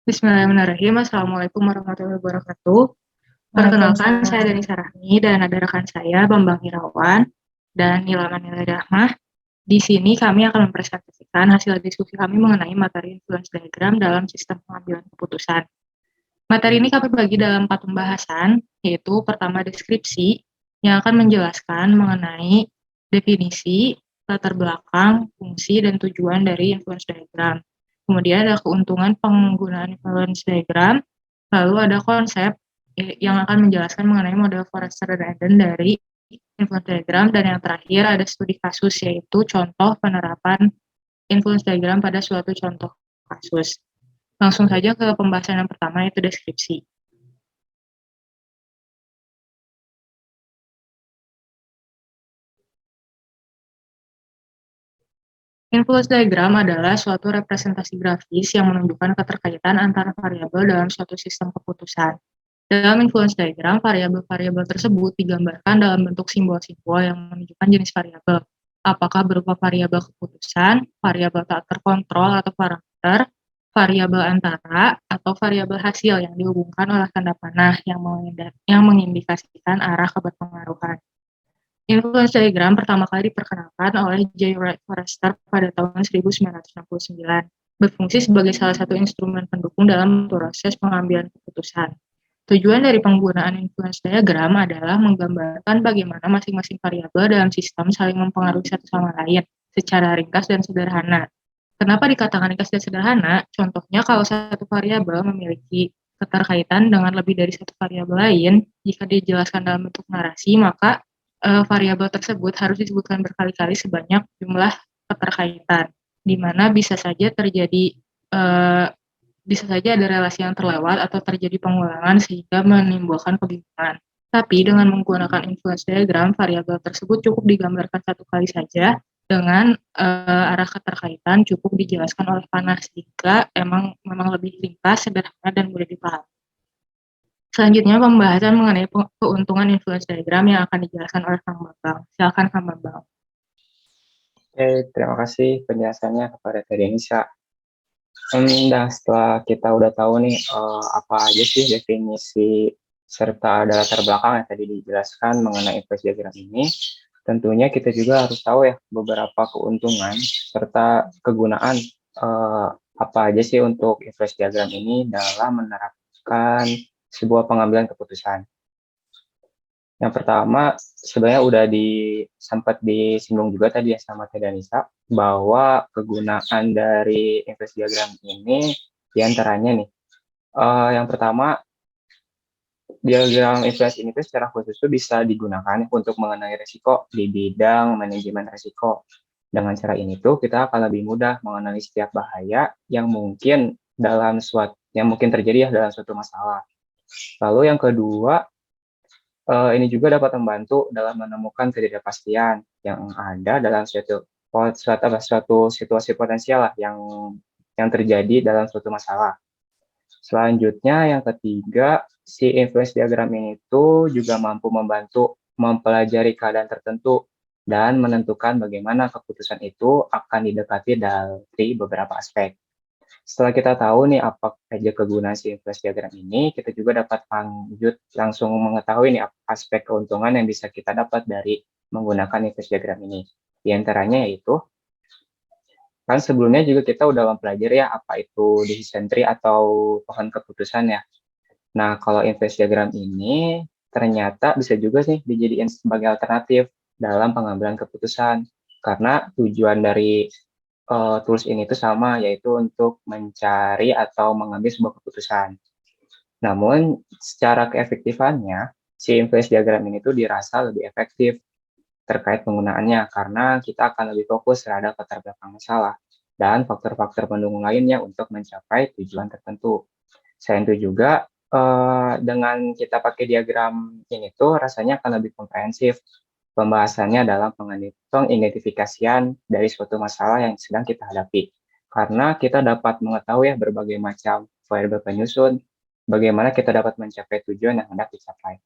Bismillahirrahmanirrahim. Assalamualaikum warahmatullahi wabarakatuh. Perkenalkan, saya Waalaikumsalam. Dani Sarahmi dan ada rekan saya Bambang Irawan dan Nilama Nilai Rahmah. Di sini kami akan mempresentasikan hasil diskusi kami mengenai materi influence diagram dalam sistem pengambilan keputusan. Materi ini kami bagi dalam 4 pembahasan, yaitu pertama deskripsi, yang akan menjelaskan mengenai definisi, latar belakang, fungsi, dan tujuan dari influence diagram. Kemudian ada keuntungan penggunaan influence diagram, lalu ada konsep yang akan menjelaskan mengenai model Forrester dan Eden dari influence diagram, dan yang terakhir ada studi kasus, yaitu contoh penerapan influence diagram pada suatu contoh kasus. Langsung saja ke pembahasan yang pertama, yaitu deskripsi. Influence diagram adalah suatu representasi grafis yang menunjukkan keterkaitan antara variabel dalam suatu sistem keputusan. Dalam influence diagram, variabel-variabel tersebut digambarkan dalam bentuk simbol-simbol yang menunjukkan jenis variabel. Apakah berupa variabel keputusan, variabel tak terkontrol atau parameter, variabel antara, atau variabel hasil yang dihubungkan oleh tanda panah yang mengindikasikan arah keberpengaruhan. Influence diagram pertama kali diperkenalkan oleh J. Wright Forrester pada tahun 1969, berfungsi sebagai salah satu instrumen pendukung dalam proses pengambilan keputusan. Tujuan dari penggunaan influence diagram adalah menggambarkan bagaimana masing-masing variabel dalam sistem saling mempengaruhi satu sama lain secara ringkas dan sederhana. Kenapa dikatakan ringkas dan sederhana? Contohnya, kalau satu variabel memiliki keterkaitan dengan lebih dari satu variabel lain, jika dijelaskan dalam bentuk narasi, maka variabel tersebut harus disebutkan berkali-kali sebanyak jumlah keterkaitan, di mana bisa saja terjadi bisa saja ada relasi yang terlewat atau terjadi pengulangan sehingga menimbulkan kebingungan. Tapi dengan menggunakan influence diagram, variabel tersebut cukup digambarkan satu kali saja dengan arah keterkaitan cukup dijelaskan oleh panah, sehingga memang lebih ringkas, sederhana, dan mudah dipahami. Selanjutnya pembahasan mengenai keuntungan influence diagram yang akan dijelaskan oleh Kang Bambang. Silakan Kang Bambang. Oke, terima kasih penjelasannya kepada Teh Denisa. Dan setelah kita udah tahu nih apa aja sih definisi serta ada latar belakang yang tadi dijelaskan mengenai influence diagram ini, tentunya kita juga harus tahu ya beberapa keuntungan serta kegunaan apa aja sih untuk influence diagram ini dalam menerapkan sebuah pengambilan keputusan. Yang pertama, sebenarnya udah sempat disinggung juga tadi ya sama Teh Danisa, bahwa kegunaan dari influence diagram ini diantaranya nih. Yang pertama, diagram influence ini tuh secara khusus tuh bisa digunakan untuk mengenai risiko di bidang manajemen risiko. Dengan cara ini tuh kita akan lebih mudah mengenali setiap bahaya yang mungkin terjadi ya dalam suatu masalah. Lalu yang kedua, ini juga dapat membantu dalam menemukan ketidakpastian yang ada dalam suatu situasi potensial lah yang terjadi dalam suatu masalah. Selanjutnya yang ketiga, si influence diagram ini tuh juga mampu membantu mempelajari keadaan tertentu dan menentukan bagaimana keputusan itu akan didekati dari beberapa aspek. Setelah kita tahu nih apa saja kegunaan si influence diagram ini, kita juga dapat langsung mengetahui nih aspek keuntungan yang bisa kita dapat dari menggunakan influence diagram ini. Di antaranya yaitu, kan sebelumnya juga kita udah mempelajari ya apa itu decision tree atau pohon keputusan ya. Nah, kalau influence diagram ini ternyata bisa juga sih dijadikan sebagai alternatif dalam pengambilan keputusan. Karena tujuan dari tools ini tuh sama, yaitu untuk mencari atau mengambil sebuah keputusan. Namun, secara keefektifannya, si influence diagram ini tuh dirasa lebih efektif terkait penggunaannya, karena kita akan lebih fokus terhadap latar belakang masalah dan faktor-faktor pendukung lainnya untuk mencapai tujuan tertentu. Selain itu juga, dengan kita pakai diagram ini tuh rasanya akan lebih komprehensif pembahasannya dalam pengidentifikasian dari suatu masalah yang sedang kita hadapi. Karena kita dapat mengetahui ya berbagai macam variabel penyusun, bagaimana kita dapat mencapai tujuan yang hendak dicapai.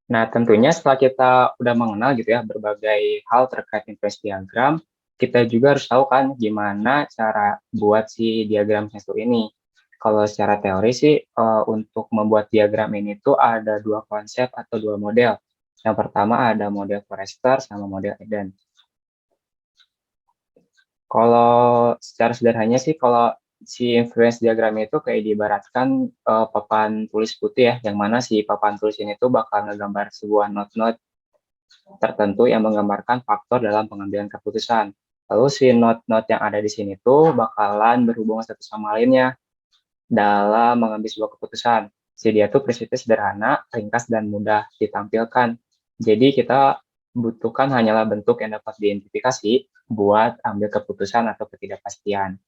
Nah, tentunya setelah kita udah mengenal gitu ya berbagai hal terkait influence diagram, kita juga harus tahu kan gimana cara buat si diagram sensu ini. Kalau secara teori sih untuk membuat diagram ini tuh ada dua konsep atau dua model. Yang pertama ada model Forrester sama model Eden. Kalau secara sederhananya sih, kalau si influence diagram itu kayak diibaratkan papan tulis putih ya, yang mana si papan tulis ini tuh bakal ngegambar sebuah note-note tertentu yang menggambarkan faktor dalam pengambilan keputusan. Lalu si note-note yang ada di sini tuh bakalan berhubungan satu sama lainnya dalam mengambil sebuah keputusan. Si dia tuh prinsipnya sederhana, ringkas, dan mudah ditampilkan. Jadi kita butuhkan hanyalah bentuk yang dapat diidentifikasi buat ambil keputusan atau ketidakpastian.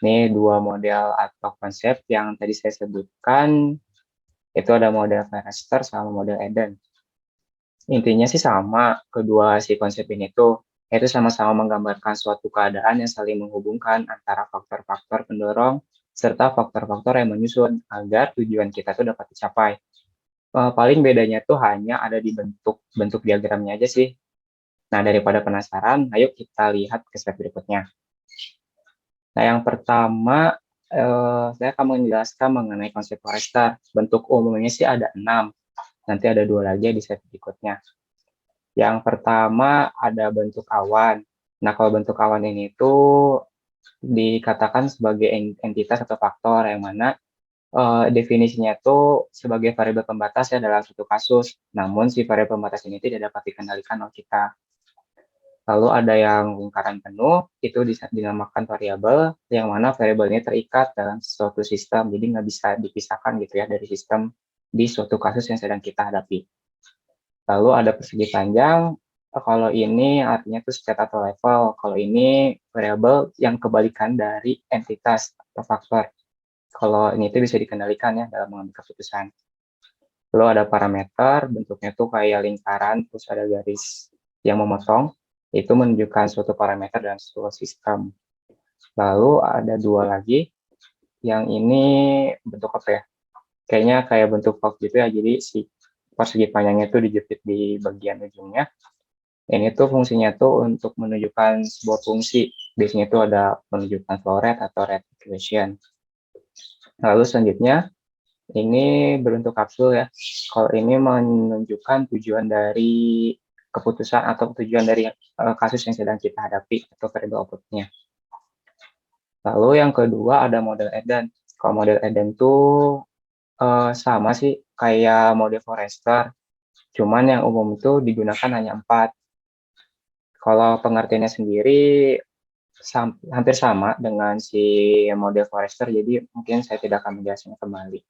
Ini dua model atau konsep yang tadi saya sebutkan, itu ada model Forrester sama model Eden. Intinya sih sama, kedua si konsep ini tuh, yaitu sama-sama menggambarkan suatu keadaan yang saling menghubungkan antara faktor-faktor pendorong serta faktor-faktor yang menyusun agar tujuan kita tuh dapat dicapai. Paling bedanya tuh hanya ada di bentuk diagramnya aja sih. Nah, daripada penasaran, ayo kita lihat ke slide berikutnya. Nah, yang pertama, saya akan menjelaskan mengenai konsep Forrester. Bentuk umumnya sih ada 6. Nanti ada 2 lagi di slide berikutnya. Yang pertama ada bentuk awan. Nah, kalau bentuk awan ini tuh dikatakan sebagai entitas atau faktor yang mana definisinya tuh sebagai variabel pembatas ya dalam suatu kasus. Namun si variabel pembatas ini tidak dapat dikendalikan oleh kita. Lalu ada yang lingkaran penuh, itu dinamakan variabel, yang mana variabel ini terikat dalam suatu sistem, jadi nggak bisa dipisahkan gitu ya dari sistem di suatu kasus yang sedang kita hadapi. Lalu ada persegi panjang, kalau ini artinya itu state atau level, kalau ini variabel yang kebalikan dari entitas atau faktor. Kalau ini itu bisa dikendalikan ya dalam mengambil keputusan. Lalu ada parameter, bentuknya tuh kayak lingkaran, terus ada garis yang memotong, itu menunjukkan suatu parameter dalam suatu sistem. Lalu ada 2 lagi, yang ini bentuk apa ya? Kayaknya kayak bentuk valve gitu ya, jadi si persegi panjangnya itu dijepit di bagian ujungnya. Ini tuh fungsinya tuh untuk menunjukkan sebuah fungsi. Biasanya itu ada penunjukan flow rate atau rate equation. Lalu selanjutnya, ini berbentuk kapsul ya. Kalau ini menunjukkan tujuan dari keputusan atau tujuan dari kasus yang sedang kita hadapi atau variable output-nya. Lalu yang kedua ada model Eden. Kalau model Eden tuh sama sih kayak model Forrester, cuman yang umum itu digunakan hanya 4. Kalau pengertiannya sendiri hampir sama dengan si model Forrester, jadi mungkin saya tidak akan menjelaskannya kembali.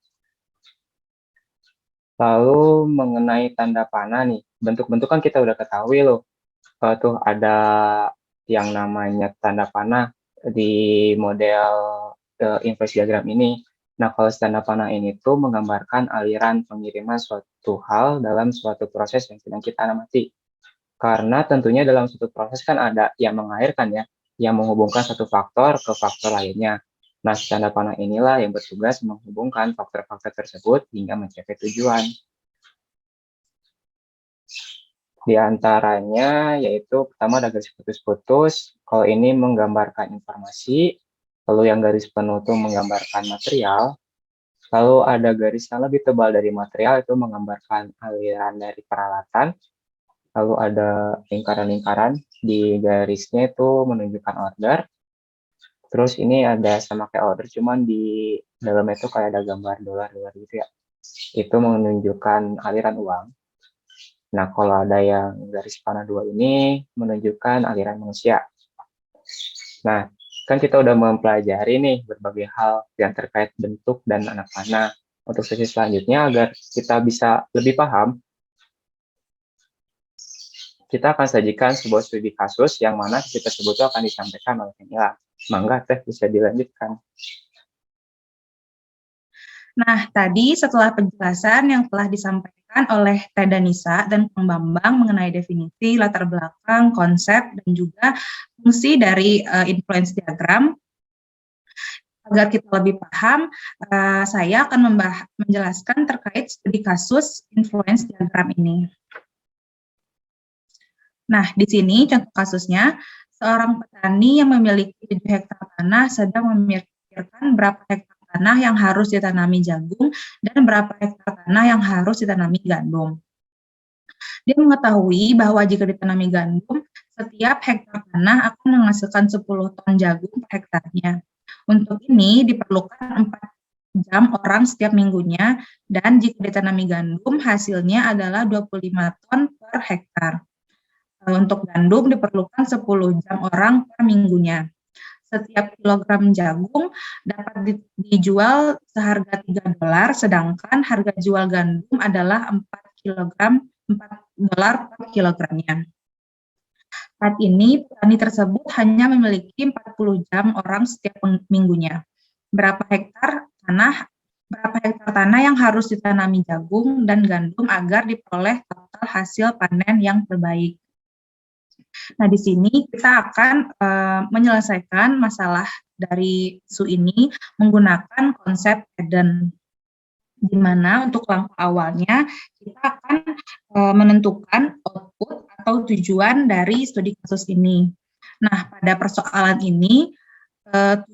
Lalu mengenai tanda panah nih, bentuk-bentuk kan kita udah ketahui loh. Tuh ada yang namanya tanda panah di model inverse diagram ini. Nah, kalau tanda panah ini tuh menggambarkan aliran pengiriman suatu hal dalam suatu proses yang sedang kita amati. Karena tentunya dalam suatu proses kan ada yang mengakhirkan ya, yang menghubungkan satu faktor ke faktor lainnya. Nah, tanda panah inilah yang bertugas menghubungkan faktor-faktor tersebut hingga mencapai tujuan. Di antaranya yaitu pertama ada garis putus-putus, kalau ini menggambarkan informasi, lalu yang garis penuh itu menggambarkan material, lalu ada garis yang lebih tebal dari material itu menggambarkan aliran dari peralatan, lalu ada lingkaran-lingkaran di garisnya itu menunjukkan order, terus ini ada sama kayak order cuman di dalamnya itu kayak ada gambar dolar-dolar gitu ya, itu menunjukkan aliran uang. Nah, kalau ada yang garis panah 2 ini menunjukkan aliran manusia. Nah, kan kita udah mempelajari nih berbagai hal yang terkait bentuk dan anak panah. Untuk sesi selanjutnya, agar kita bisa lebih paham, kita akan sajikan sebuah studi kasus yang mana sesi tersebut akan disampaikan oleh Camilla. Mangga, Teh, bisa dilanjutkan. Nah, tadi setelah penjelasan yang telah disampaikan oleh Teh Danisa dan Kang Bambang mengenai definisi, latar belakang, konsep, dan juga fungsi dari influence diagram, agar kita lebih paham, saya akan menjelaskan terkait studi kasus influence diagram ini. Nah, di sini contoh kasusnya, seorang petani yang memiliki 7 hektar tanah sedang memikirkan berapa hektar tanah yang harus ditanami jagung dan berapa hektar tanah yang harus ditanami gandum. Dia mengetahui bahwa jika ditanami gandum, setiap hektar tanah akan menghasilkan 10 ton jagung per hektarnya. Untuk ini diperlukan 4 jam orang setiap minggunya, dan jika ditanami gandum hasilnya adalah 25 ton per hektar. Untuk gandum diperlukan 10 jam orang per minggunya. Setiap kilogram jagung dapat dijual seharga $3, sedangkan harga jual gandum adalah 4 dolar per kilogramnya. Saat ini petani tersebut hanya memiliki 40 jam orang setiap minggunya. Berapa hektar tanah yang harus ditanami jagung dan gandum agar diperoleh total hasil panen yang terbaik. Nah, di sini kita akan menyelesaikan masalah dari isu ini menggunakan konsep Eden, di mana untuk langkah awalnya kita akan menentukan output atau tujuan dari studi kasus ini. Nah, pada persoalan ini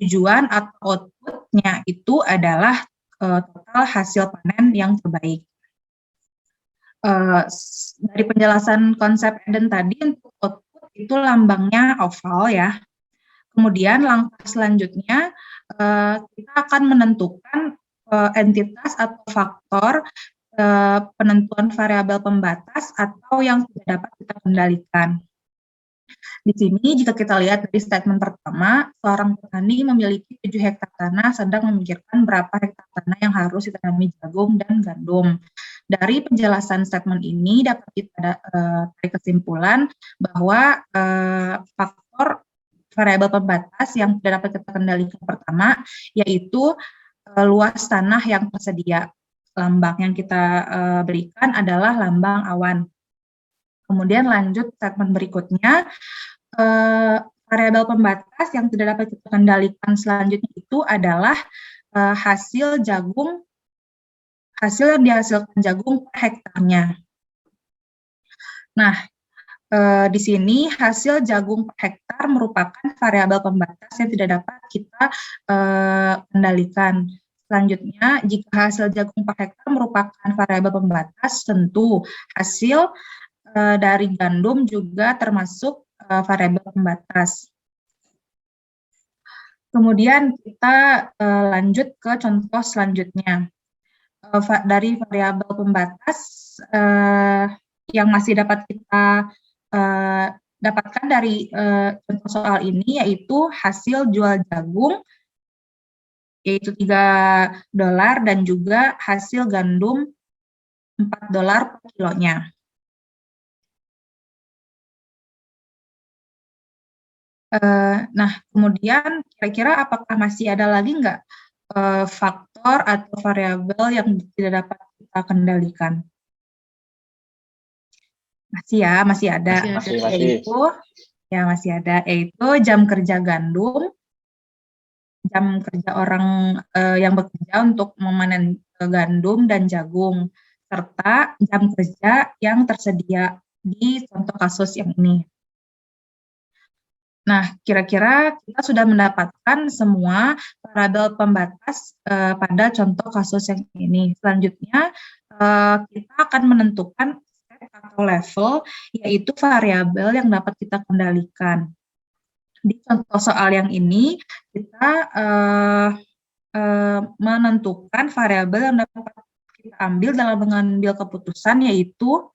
tujuan atau outputnya itu adalah total hasil panen yang terbaik. Dari penjelasan konsep Eden tadi, untuk output itu lambangnya oval ya. Kemudian langkah selanjutnya kita akan menentukan entitas atau faktor penentuan variabel pembatas atau yang tidak dapat kita kendalikan. Di sini jika kita lihat dari statement pertama, seorang petani memiliki 7 hektar tanah sedang memikirkan berapa hektar tanah yang harus ditanami jagung dan gandum. Dari penjelasan statement ini dapat kita tarik kesimpulan bahwa faktor variabel pembatas yang tidak dapat kita kendalikan pertama yaitu luas tanah yang tersedia. Lambang yang kita berikan adalah lambang awan. Kemudian lanjut statement berikutnya, variabel pembatas yang tidak dapat kita kendalikan selanjutnya itu adalah hasil yang dihasilkan jagung per hektarnya. Nah, di sini hasil jagung per hektar merupakan variabel pembatas yang tidak dapat kita kendalikan. Selanjutnya, jika hasil jagung per hektar merupakan variabel pembatas, tentu hasil dari gandum juga termasuk variabel pembatas. Kemudian kita lanjut ke contoh selanjutnya. Dari variabel pembatas yang masih dapat kita dapatkan dari contoh soal ini yaitu hasil jual jagung yaitu $3 dan juga hasil gandum $4 per kilonya. Nah, kemudian kira-kira apakah masih ada lagi nggak faktor atau variabel yang tidak dapat kita kendalikan? Masih ada. Masih ada, yaitu jam kerja gandum, jam kerja orang yang bekerja untuk memanen gandum dan jagung, serta jam kerja yang tersedia di contoh kasus yang ini. Nah, kira-kira kita sudah mendapatkan semua variabel pembatas pada contoh kasus yang ini. Selanjutnya, kita akan menentukan step atau level, yaitu variabel yang dapat kita kendalikan. Di contoh soal yang ini, kita menentukan variabel yang dapat kita ambil dalam mengambil keputusan, yaitu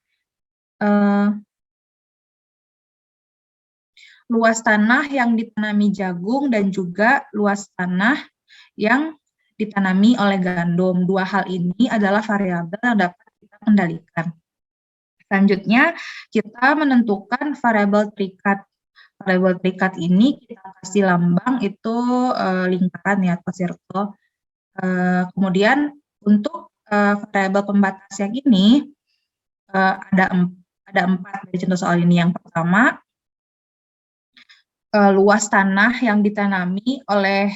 luas tanah yang ditanami jagung dan juga luas tanah yang ditanami oleh gandum. Dua hal ini adalah variabel yang dapat kita kendalikan. Selanjutnya, kita menentukan variabel terikat. Variabel terikat ini kita kasih lambang itu lingkaran ya, atau circle. Kemudian untuk variabel pembatas yang ini ada 4 dari contoh soal ini. Yang pertama, luas tanah yang ditanami oleh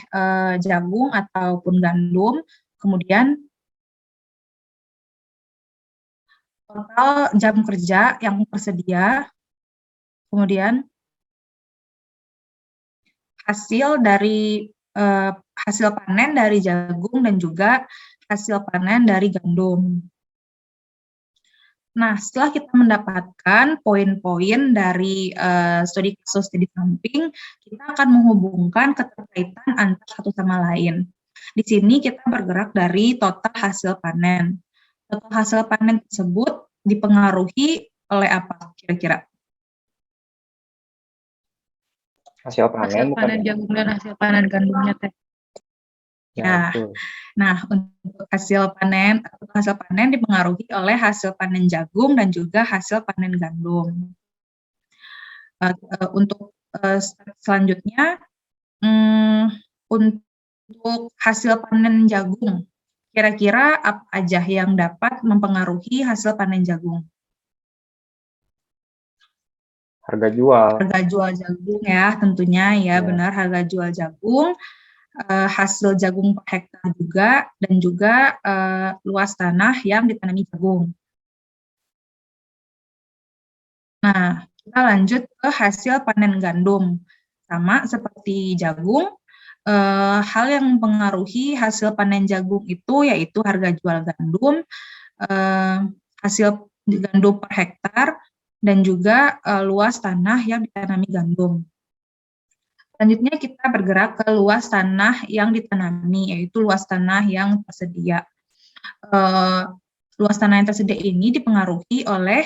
jagung ataupun gandum, kemudian total jam kerja yang tersedia, Kemudian hasil panen dari jagung dan juga hasil panen dari gandum. Nah, setelah kita mendapatkan poin-poin dari studi kasus di samping, kita akan menghubungkan keterkaitan antara satu sama lain. Di sini kita bergerak dari total hasil panen. Total hasil panen tersebut dipengaruhi oleh apa kira-kira? Hasil panen bukan ya? jagung dan hasil panen gandumnya teh. Ya. Betul. Nah, untuk hasil panen dipengaruhi oleh hasil panen jagung dan juga hasil panen gandum. Untuk selanjutnya, untuk hasil panen jagung, kira-kira apa aja yang dapat mempengaruhi hasil panen jagung? Harga jual. Harga jual jagung ya, tentunya ya. Benar, harga jual jagung. Hasil jagung per hektar juga, dan juga luas tanah yang ditanami jagung. Nah, kita lanjut ke hasil panen gandum. Sama seperti jagung, hal yang mempengaruhi hasil panen jagung itu yaitu harga jual gandum, hasil gandum per hektar, dan juga luas tanah yang ditanami gandum. Selanjutnya kita bergerak ke luas tanah yang ditanami, yaitu luas tanah yang tersedia. Luas tanah yang tersedia ini dipengaruhi oleh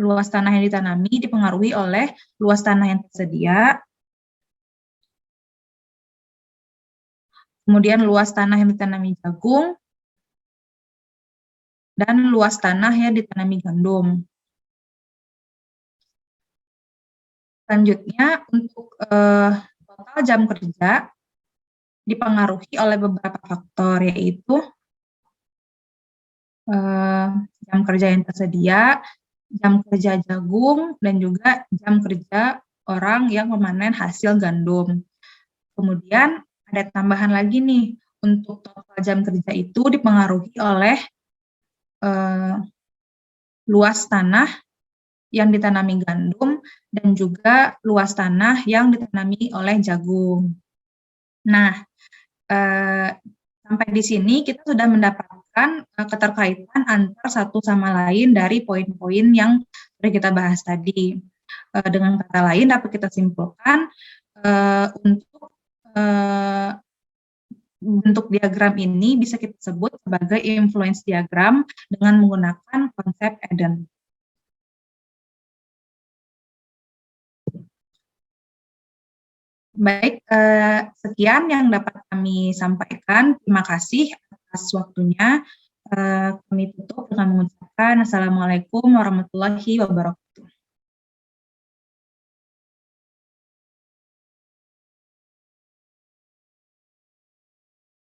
luas tanah yang ditanami, dipengaruhi oleh luas tanah yang tersedia, kemudian luas tanah yang ditanami jagung, dan luas tanah yang ditanami gandum. Selanjutnya, untuk total jam kerja dipengaruhi oleh beberapa faktor, yaitu jam kerja yang tersedia, jam kerja jagung, dan juga jam kerja orang yang memanen hasil gandum. Kemudian ada tambahan lagi nih, untuk total jam kerja itu dipengaruhi oleh luas tanah yang ditanami gandum dan juga luas tanah yang ditanami oleh jagung. Nah, sampai di sini kita sudah mendapatkan keterkaitan antar satu sama lain dari poin-poin yang sudah kita bahas tadi. Dengan kata lain dapat kita simpulkan untuk bentuk diagram ini bisa kita sebut sebagai influence diagram dengan menggunakan konsep Eden. Baik, sekian yang dapat kami sampaikan. Terima kasih atas waktunya. Kami tutup dengan mengucapkan Assalamualaikum warahmatullahi wabarakatuh.